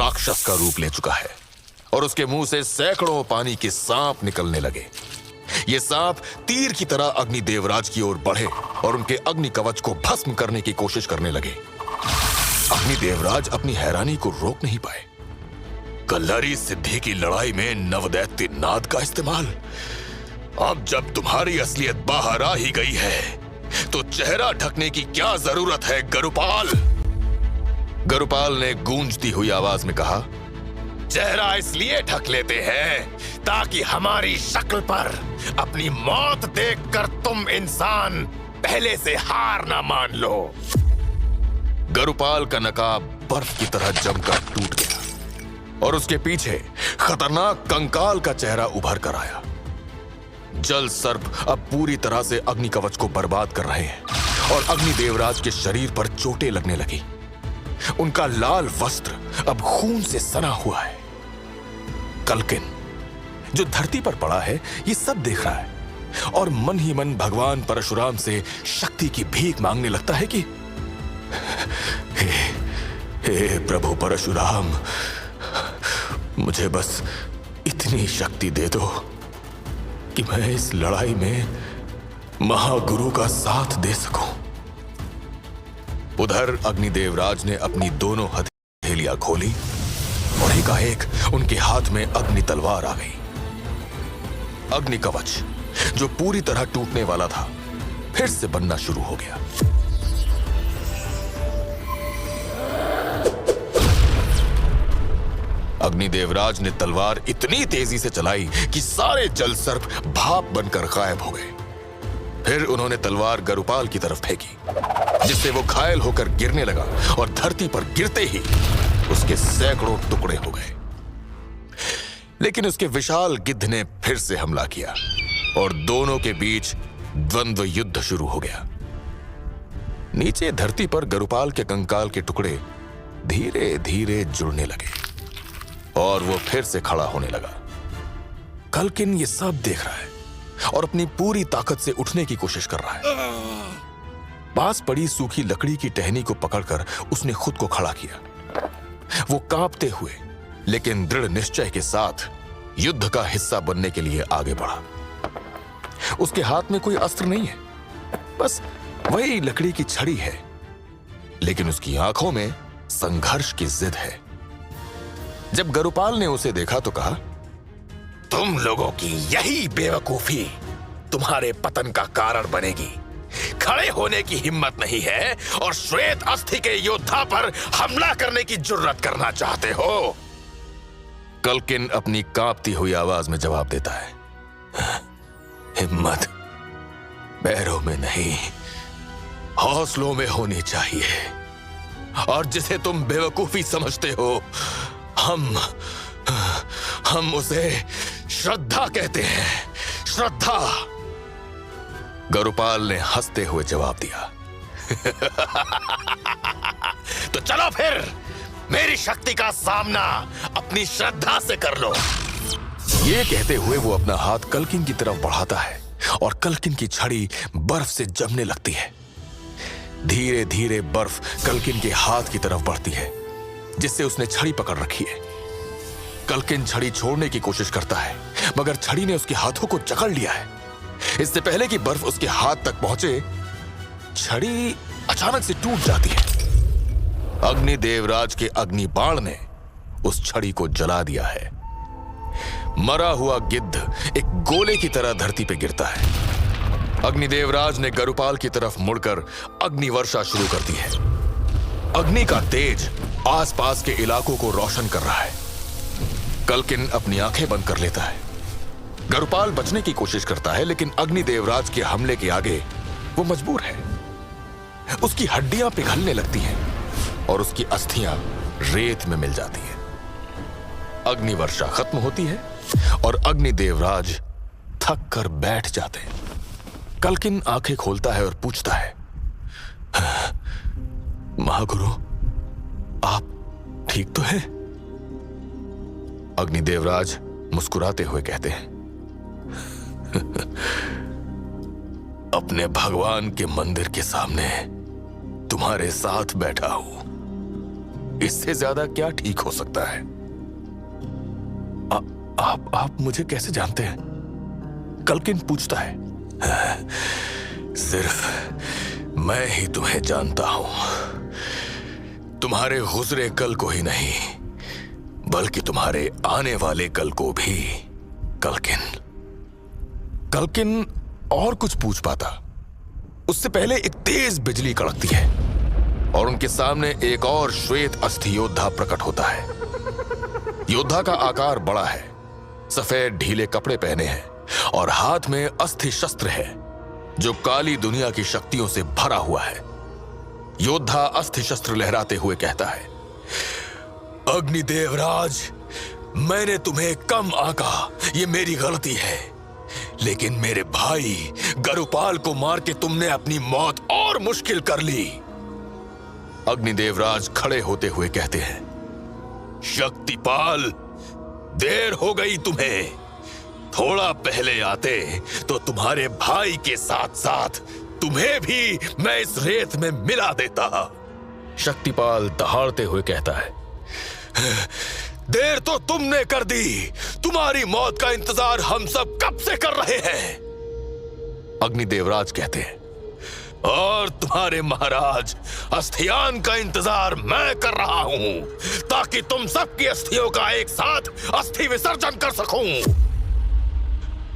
राक्षस का रूप ले चुका है और उसके मुंह से सैकड़ों पानी के सांप निकलने लगे। ये सांप तीर की तरह अग्नि देवराज की ओर बढ़े और उनके अग्नि कवच को भस्म करने की कोशिश करने लगे। अग्नि देवराज अपनी हैरानी को रोक नहीं पाए। कल्लरी सिद्धि की लड़ाई में नवदैत्य नाद का इस्तेमाल। अब जब तुम्हारी असलियत बाहर आ ही गई है तो चेहरा ढकने की क्या जरूरत है गरुपाल? गरुपाल ने गूंजती हुई आवाज में कहा, चेहरा इसलिए ढक लेते हैं ताकि हमारी शक्ल पर अपनी मौत देखकर तुम इंसान पहले से हार ना मान लो। गरुपाल का नकाब बर्फ की तरह जमकर टूट गया और उसके पीछे खतरनाक कंकाल का चेहरा उभर कर आया। जल सर्प अब पूरी तरह से अग्नि कवच को बर्बाद कर रहे हैं और अग्नि देवराज के शरीर पर चोटें लगने लगी। उनका लाल वस्त्र अब खून से सना हुआ है। कल्किन जो धरती पर पड़ा है ये सब देख रहा है और मन ही मन भगवान परशुराम से शक्ति की भीख मांगने लगता है कि हे प्रभु परशुराम, मुझे बस इतनी शक्ति दे दो कि मैं इस लड़ाई में महागुरु का साथ दे सकूं। उधर अग्निदेवराज ने अपनी दोनों हथेलियां खोली और एकाएक उनके हाथ में अग्नि तलवार आ गई। अग्नि कवच जो पूरी तरह टूटने वाला था फिर से बनना शुरू हो गया। अग्निदेवराज ने तलवार इतनी तेजी से चलाई कि सारे जल सर्प भाप बनकर गायब हो गए। फिर उन्होंने तलवार गरुपाल की तरफ फेंकी जिससे वो घायल होकर गिरने लगा और धरती पर गिरते ही उसके सैकड़ों टुकड़े हो गए। लेकिन उसके विशाल गिद्ध ने फिर से हमला किया और दोनों के बीच द्वंद्व युद्ध शुरू हो गया। नीचे धरती पर गरुपाल के कंकाल के टुकड़े धीरे धीरे जुड़ने लगे और वो फिर से खड़ा होने लगा। कल्किन ये सब देख रहा है और अपनी पूरी ताकत से उठने की कोशिश कर रहा है। पास पड़ी सूखी लकड़ी की टहनी को पकड़कर उसने खुद को खड़ा किया। वो कांपते हुए लेकिन दृढ़ निश्चय के साथ युद्ध का हिस्सा बनने के लिए आगे बढ़ा। उसके हाथ में कोई अस्त्र नहीं है, बस वही लकड़ी की छड़ी है, लेकिन उसकी आंखों में संघर्ष की जिद है। जब गरुपाल ने उसे देखा तो कहा, तुम लोगों की यही बेवकूफी तुम्हारे पतन का कारण बनेगी। खड़े होने की हिम्मत नहीं है और श्वेत अस्थि के योद्धा पर हमला करने की जुर्रत करना चाहते हो। कल्किन अपनी कांपती हुई आवाज में जवाब देता है, हिम्मत पैरों में नहीं हौसलों में होनी चाहिए, और जिसे तुम बेवकूफी समझते हो हम उसे श्रद्धा कहते हैं। श्रद्धा। गरुपाल ने हंसते हुए जवाब दिया, तो चलो फिर मेरी शक्ति का सामना अपनी श्रद्धा से कर लो। ये कहते हुए वो अपना हाथ कल्किन की तरफ बढ़ाता है और कल्किन की छड़ी बर्फ से जमने लगती है। धीरे धीरे बर्फ कल्किन के हाथ की तरफ बढ़ती है जिससे उसने छड़ी पकड़ रखी है। कल्किन छड़ी छोड़ने की कोशिश करता है मगर छड़ी ने उसके हाथों को जकड़ लिया है। इससे पहले कि बर्फ उसके हाथ तक पहुंचे, छड़ी अचानक से टूट जाती है। अग्नि देवराज के अग्नि बाण ने उस छड़ी को जला दिया है। मरा हुआ गिद्ध एक गोले की तरह धरती पे गिरता है। अग्नि देवराज ने गरुपाल की तरफ मुड़कर अग्नि वर्षा शुरू कर दी है। अग्नि का तेज आसपास के इलाकों को रोशन कर रहा है। कल्किन अपनी आंखें बंद कर लेता है। गरुपाल बचने की कोशिश करता है लेकिन अग्नि देवराज के हमले के आगे वो मजबूर है। उसकी हड्डियां पिघलने लगती हैं और उसकी अस्थियां रेत में मिल जाती हैं। अग्नि वर्षा खत्म होती है और अग्नि देवराज थक कर बैठ जाते हैं। कल्किन आंखें खोलता है और पूछता है, महागुरु आप ठीक तो हैं? अग्नि देवराज मुस्कुराते हुए कहते हैं, अपने भगवान के मंदिर के सामने तुम्हारे साथ बैठा हूं। इससे ज्यादा क्या ठीक हो सकता है? आप मुझे कैसे जानते हैं? कल्किन पूछता है। सिर्फ मैं ही तुम्हें जानता हूं, तुम्हारे गुजरे कल को ही नहीं बल्कि तुम्हारे आने वाले कल को भी। कल्किन और कुछ पूछ पाता, उससे पहले एक तेज बिजली कड़कती है और उनके सामने एक और श्वेत अस्थि योद्धा प्रकट होता है। योद्धा का आकार बड़ा है, सफेद ढीले कपड़े पहने हैं और हाथ में अस्थि शस्त्र है जो काली दुनिया की शक्तियों से भरा हुआ है। योद्धा अस्थि शस्त्र लहराते हुए कहता है, अग्निदेवराज, मैंने तुम्हें कम आंका, ये मेरी गलती है, लेकिन मेरे भाई गरुपाल को मार के तुमने अपनी मौत और मुश्किल कर ली। अग्निदेवराज खड़े होते हुए कहते हैं, शक्तिपाल, देर हो गई तुम्हें। थोड़ा पहले आते तो तुम्हारे भाई के साथ साथ तुम्हें भी मैं इस रेत में मिला देता। शक्तिपाल दहाड़ते हुए कहता है, देर तो तुमने कर दी, तुम्हारी मौत का इंतजार हम सब कब से कर रहे हैं। अग्निदेवराज कहते हैं, और तुम्हारे महाराज अस्थियान का इंतजार मैं कर रहा हूं ताकि तुम सबकी अस्थियों का एक साथ अस्थि विसर्जन कर सकूं।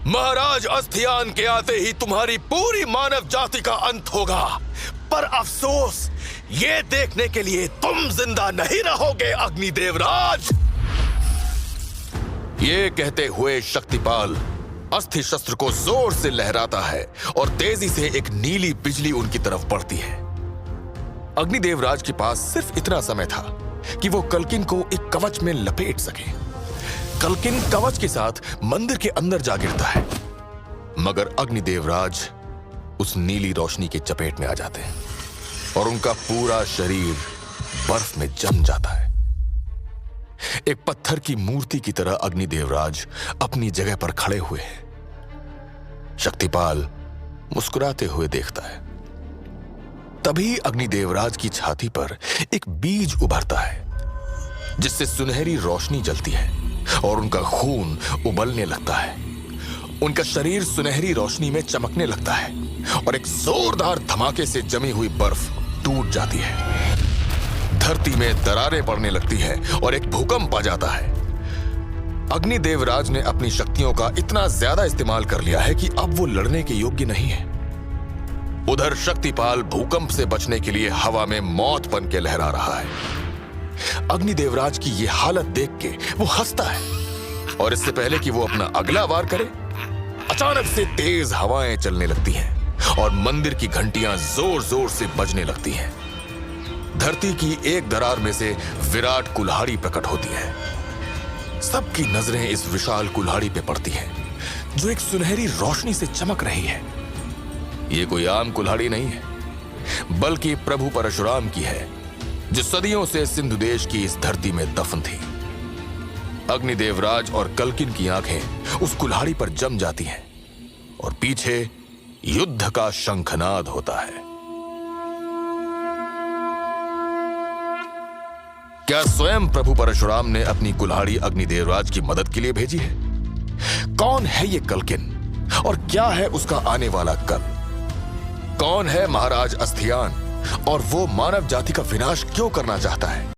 महाराज अस्थियान के आते ही तुम्हारी पूरी मानव जाति का अंत होगा, पर अफसोस ये देखने के लिए तुम जिंदा नहीं रहोगे अग्निदेवराज। ये कहते हुए शक्तिपाल अस्थि शस्त्र को जोर से लहराता है और तेजी से एक नीली बिजली उनकी तरफ बढ़ती है। अग्निदेवराज के पास सिर्फ इतना समय था कि वो कल्किन को एक कवच में लपेट सके। कल्किन कवच के साथ मंदिर के अंदर जा गिरता है, मगर अग्निदेवराज उस नीली रोशनी की चपेट में आ जाते हैं और उनका पूरा शरीर बर्फ में जम जाता है। एक पत्थर की मूर्ति की तरह अग्निदेवराज अपनी जगह पर खड़े हुए हैं। शक्तिपाल मुस्कुराते हुए देखता है। तभी अग्निदेवराज की छाती पर एक बीज उभरता है जिससे सुनहरी रोशनी जलती है और उनका खून उबलने लगता है। उनका शरीर सुनहरी रोशनी में चमकने लगता है और एक जोरदार धमाके से जमी हुई बर्फ टूट जाती है। धरती में दरारें पड़ने लगती हैं और एक भूकंप आ जाता है। अग्निदेवराज ने अपनी शक्तियों का इतना ज्यादा इस्तेमाल कर लिया है कि अब वो लड़ने के योग्य नहीं है। उधर शक्तिपाल भूकंप से बचने के लिए हवा में मौत बन के लहरा रहा है। अग्निदेवराज की ये हालत देख के वो हंसता है और इससे पहले कि वो अपना अगला वार करे, अचानक से तेज हवाएं चलने लगती हैं और मंदिर की घंटियां जोर जोर से बजने लगती हैं। धरती की एक दरार में से विराट कुल्हाड़ी प्रकट होती है। सबकी नजरें इस विशाल कुल्हाड़ी पे पड़ती हैं जो एक सुनहरी रोशनी से चमक रही है। ये कोई आम कुल्हाड़ी नहीं है बल्कि प्रभु परशुराम की है जो सदियों से सिंधु देश की इस धरती में दफन थी। अग्निदेवराज और कल्किन की आंखें उस कुल्हाड़ी पर जम जाती हैं और पीछे युद्ध का शंखनाद होता है। क्या स्वयं प्रभु परशुराम ने अपनी कुल्हाड़ी अग्निदेवराज की मदद के लिए भेजी है? कौन है ये कल्किन और क्या है उसका आने वाला कल? कौन है महाराज अस्थियान और वो मानव जाति का विनाश क्यों करना चाहता है?